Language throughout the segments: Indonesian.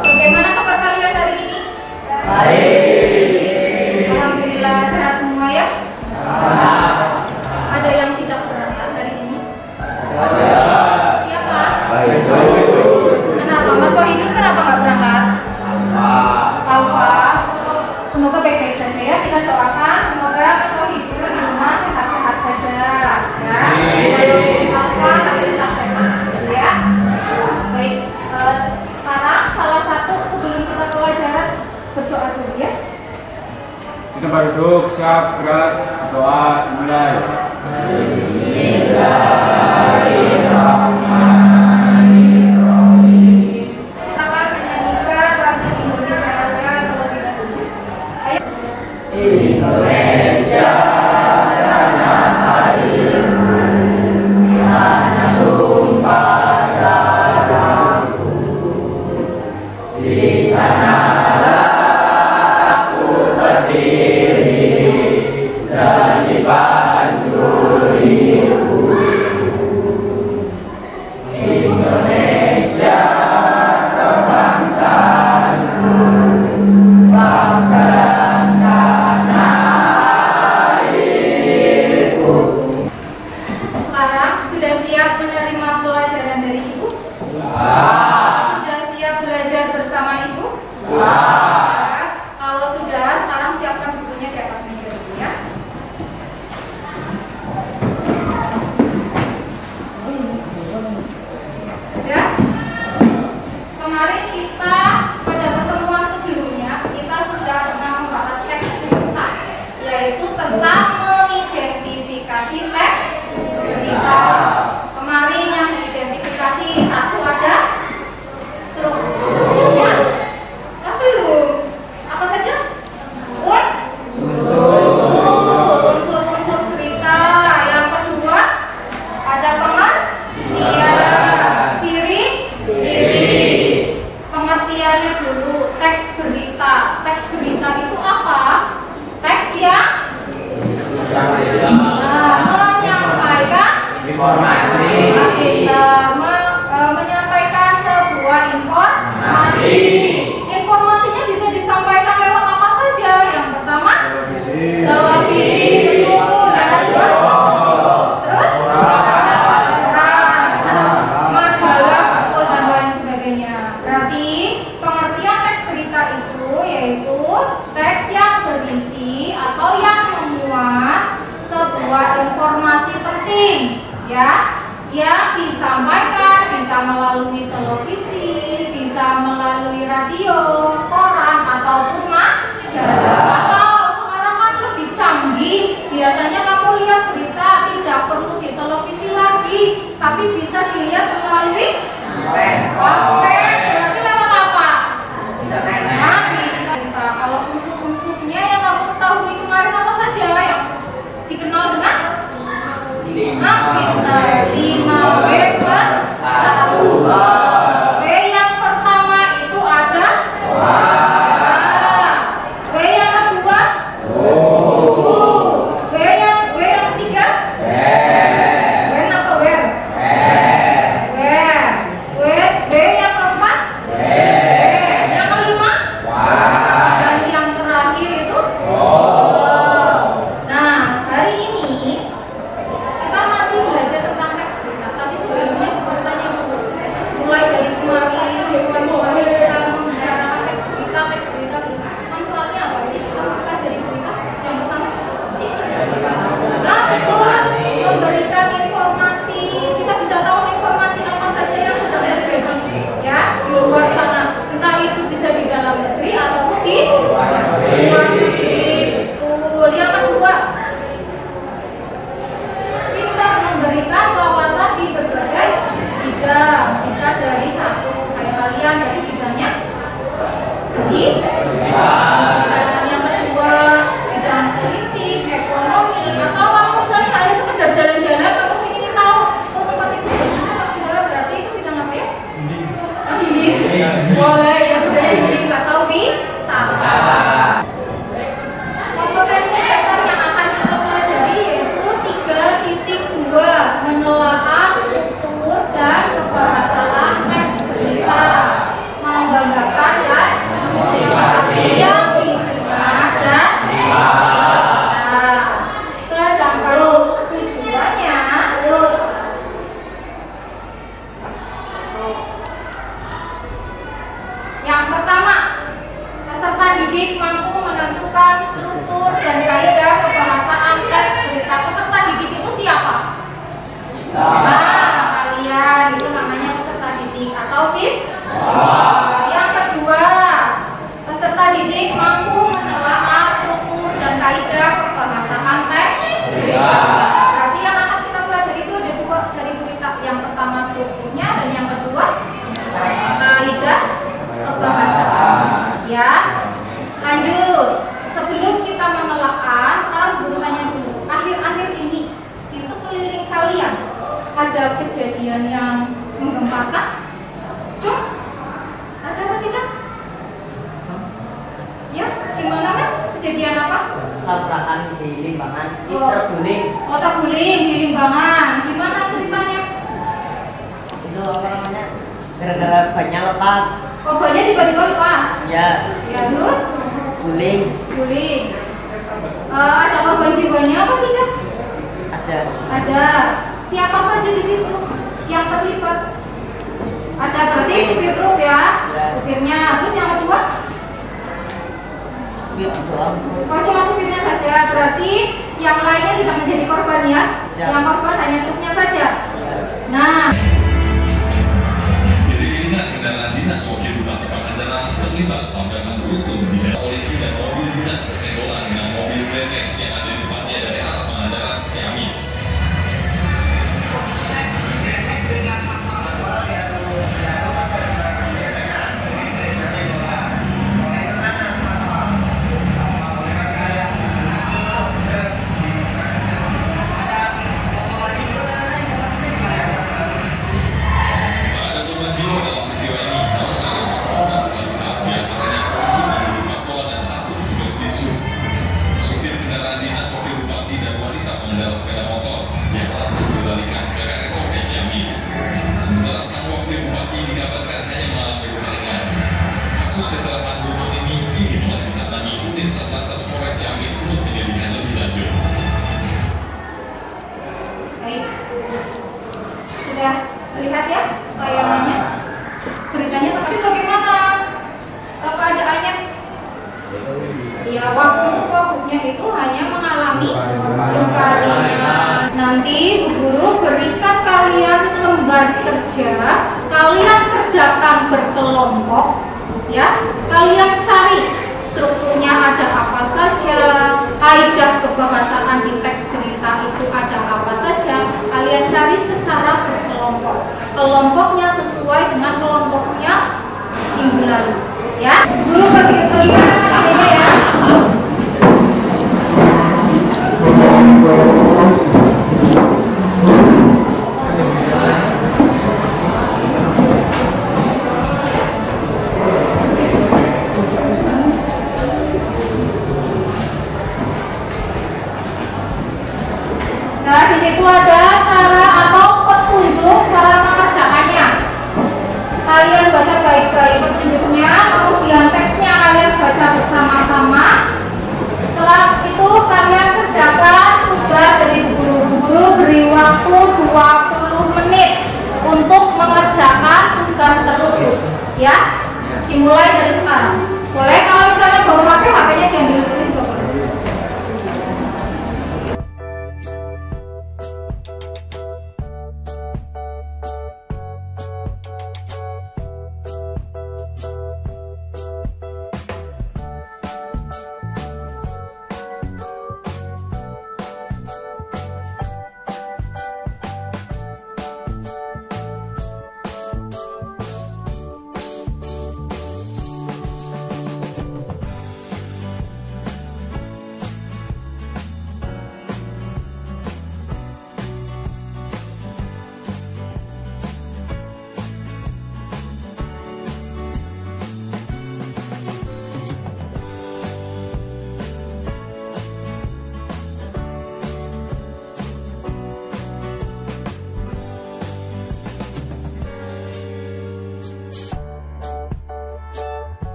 Bagaimana kabar kalian hari ini? Alhamdulillah sehat semua ya. Ada yang tidak berangkat hari ini? Siapa? Kenapa? Mas Wahidun kenapa nggak berangkat? Alfa. Semoga baik-baik saja ya. Kita doakan semoga Mas Wahidun di rumah sehat-sehat saja. Ya. Alfa tapi tetap sehat. Ya. Baik. Sekarang salah satu sebelum kita pelajaran berdoa dulu ya. Kita berduduk, siap, gerak, doa, mulai. Bismillahirrahmanirrahim. Kita akan menyanyikan lagu Indonesia Raya terlebih dahulu. Ayo. Indonesia tanah airmu, tanah tumpah darahku. Di sanalah aku berdiri, jadi pandu hidupku. Indonesia kebangsaanku, bangsa dan tanah airku. Sekarang sudah siap menerima pelajaran dari Ibu? Sudah siap belajar bersama Ibu? Ya. Kalau sudah, sekarang siapkan bukunya di atas meja dulu ya. Ya. Kemarin kita pada pertemuan sebelumnya kita sudah pernah membahas teks berita, yaitu tentang mengidentifikasi teks berita. Kemarin yang diidentifikasi satu ada strukturnya. Belum. Apa saja? Unsur-unsur berita. Yang kedua ada pengertian. Ciri. Pengertiannya dulu. Teks berita. Teks berita itu apa? Teks yang menyampaikan Informasi. kita menyampaikan sebuah informasi. Informasinya bisa disampaikan lewat apa saja. Yang pertama, televisi, terus majalah, dan lain sebagainya. Berarti pengertian teks berita itu yaitu teks yang berisi atau yang memuat sebuah informasi penting, ya, yang disampaikan bisa melalui televisi, bisa melalui radio, koran ataupun majalah. Atau sekarang kan lebih canggih, biasanya kamu lihat berita tidak perlu di televisi lagi, tapi bisa dilihat melalui HP. Berarti lewat apa? Internet. Berita. Kalau unsur-unsurnya yang kamu ketahui kemarin apa saja yang dikenal dengan pintar 5W plus 1 W yang pertama itu ada W yang kedua W yang ketiga When apa where? W yang keempat yang kelima dan yang terakhir itu Nah, hari ini kita masih belajar tentang teks berita. didik atau Yang kedua, peserta didik mampu menelaah struktur dan kaidah kebahasaan teks. Berarti yang akan kita pelajari itu ada dua dari berita. Yang pertama strukturnya dan yang kedua kaidah kebahasaan. Ya, lanjut. Sebelum kita menelaah, sekarang guru tanya dulu. Akhir-akhir ini di sekeliling kalian ada kejadian yang menggempakan? Ada apa tidak? Ya, gimana Mas? Kejadian apa? Tabrakan di Limbangan, terguling. Oh, terguling di Limbangan. Gimana ceritanya? Itu apa namanya? Gara-gara bannya lepas. Oh, bannya tiba-tiba lepas. Ya. Ya, terus? Guling. Ada korban jiwanya apa tidak? Ada. Siapa saja di situ yang terlibat? Ada berarti supir truk ya? Supirnya. Terus yang kedua? Supir doang. Oh, cuma supirnya saja. Berarti yang lainnya tidak menjadi korban ya? Yang korban hanya truknya saja. Nah. Iringan kendaraan dinas wakil bupati Pangandaran terlibat tabrakan beruntun di jalan polisi dan mobil dinas bersenggolan dengan mobil BMX yang ada di depannya dari arah Pangandaran Ciamis. Sudah lihat ya tayangannya, beritanya, tapi bagaimana keadaannya? Ya, waktu pokoknya itu hanya mengalami luka ringan. Nanti guru berikan kalian lembar kerja, kalian kerjakan berkelompok, ya. Kalian cari strukturnya ada apa saja, kaidah kebahasaan di teks berita itu ada apa saja. Kalian cari secara berkelompok. Kelompoknya sesuai dengan kelompoknya minggu lalu, ya. Guru berikan ini ya. Nah, di situ ada cara atau petunjuk cara mengerjakannya. Kalian baca baik-baik petunjuknya, kemudian teksnya kalian baca bersama-sama. Setelah itu kalian kerjakan tugas dari guru beri waktu 20 menit untuk mengerjakan tugas tersebut. Ya, dimulai dari sekarang. Boleh kalau misalnya bawa HP, HP-nya diambil dulu juga boleh.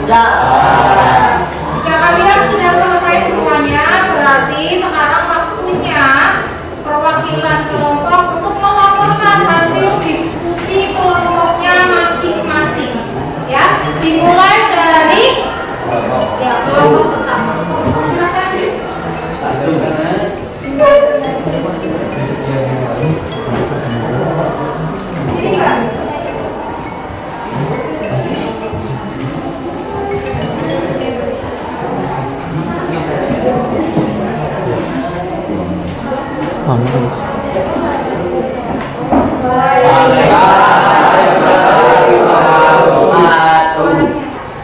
Sudah. Jika kalian sudah selesai semuanya, berarti sekarang waktunya perwakilan kelompok untuk melaporkan hasil diskusi kelompoknya masing-masing. Ya, dimulai dari kelompok pertama. Silakan. Sini Kak.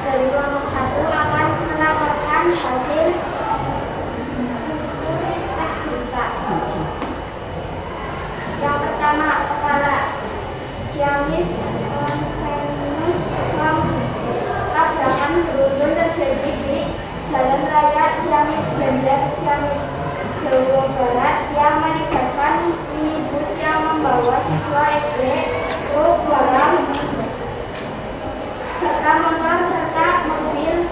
Dari kelompok 1 akan melaporkan hasil tes berita. Yang pertama, kepala Ciamis Venus tabrakan beruntun terjadi di Jalan Raya Ciamis Banjar, Ciamis, Jawa Barat yang melibatkan minibus yang membawa siswa SD, truk barang, serta motor serta mobil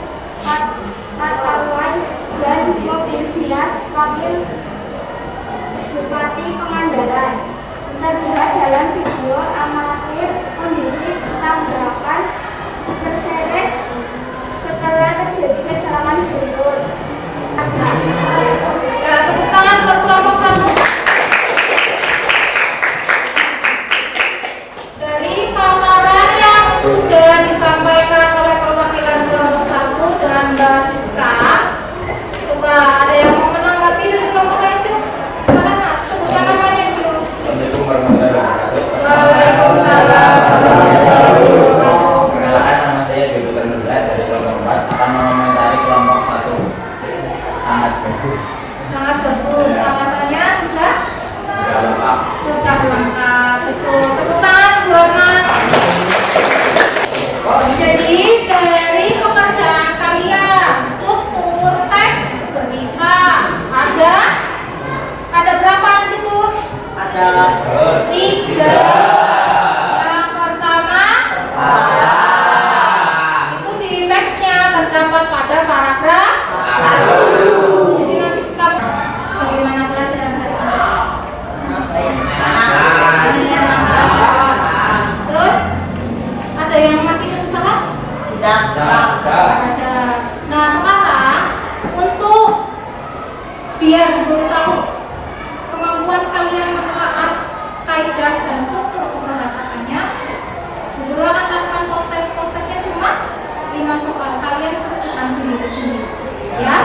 patroli dan mobil dinas wakil Bupati Pangandaran. Terlihat dalam video amatir kondisi tabrakan terseret setelah terjadi kecelakaan berikut. Tepuk tangan buat kelompok 1. Dari paparan yang sudah disampaikan oleh perwakilan kelompok 1 dan Mbak Siska, coba ada yang mau menanggapi dari kelompok lain? Mana Mas? Sebutkan namanya dulu. Assalamualaikum warahmatullahi wabarakatuh. Waalaikumsalam. Perkenalkan, nama saya Dodi Nurullah dari kelompok 4 akan mengomentari kelompok 1. Sangat bagus. Sangat bagus. Alasannya sudah Lengkap. lengkap. Betul. Tepuk tangan buat Mas. Jadi dari pekerjaan kalian, struktur teks berita ada berapa di situ? Ada 3. Yang pertama itu di teksnya terdapat pada paragraf 1. Jadi nanti kamu bagaimana pelajaran hari ini? Terus ada yang masih kesusahan? tidak. Ada. Nah sekarang untuk biar guru tahu kemampuan kalian menelaah kaidah dan struktur pembahasannya, guru akan lakukan post-testnya cuma 5 soal. Kalian kerjakan sendiri-sendiri. Ya.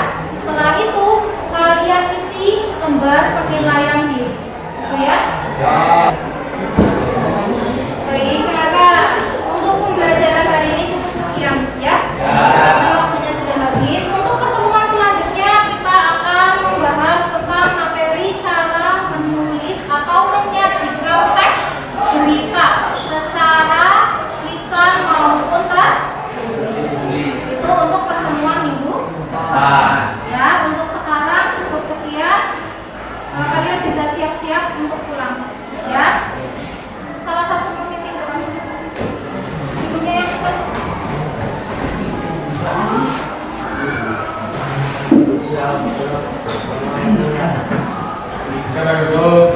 Setelah itu kalian isi lembar penilaian diri. Oke ya? Baik, maka untuk pembelajaran hari ini cukup sekian ya. Karena waktunya sudah habis. Untuk pertemuan selanjutnya kita akan membahas tentang materi cara menulis atau menyajikan teks berita secara lisan maupun tertulis. Itu untuk pertemuan minggu. Ya, untuk sekarang cukup sekian. Kalian bisa siap-siap untuk pulang. Ya. Salah satu pemimpin doang. Ibunya yang ikut. Kita duduk,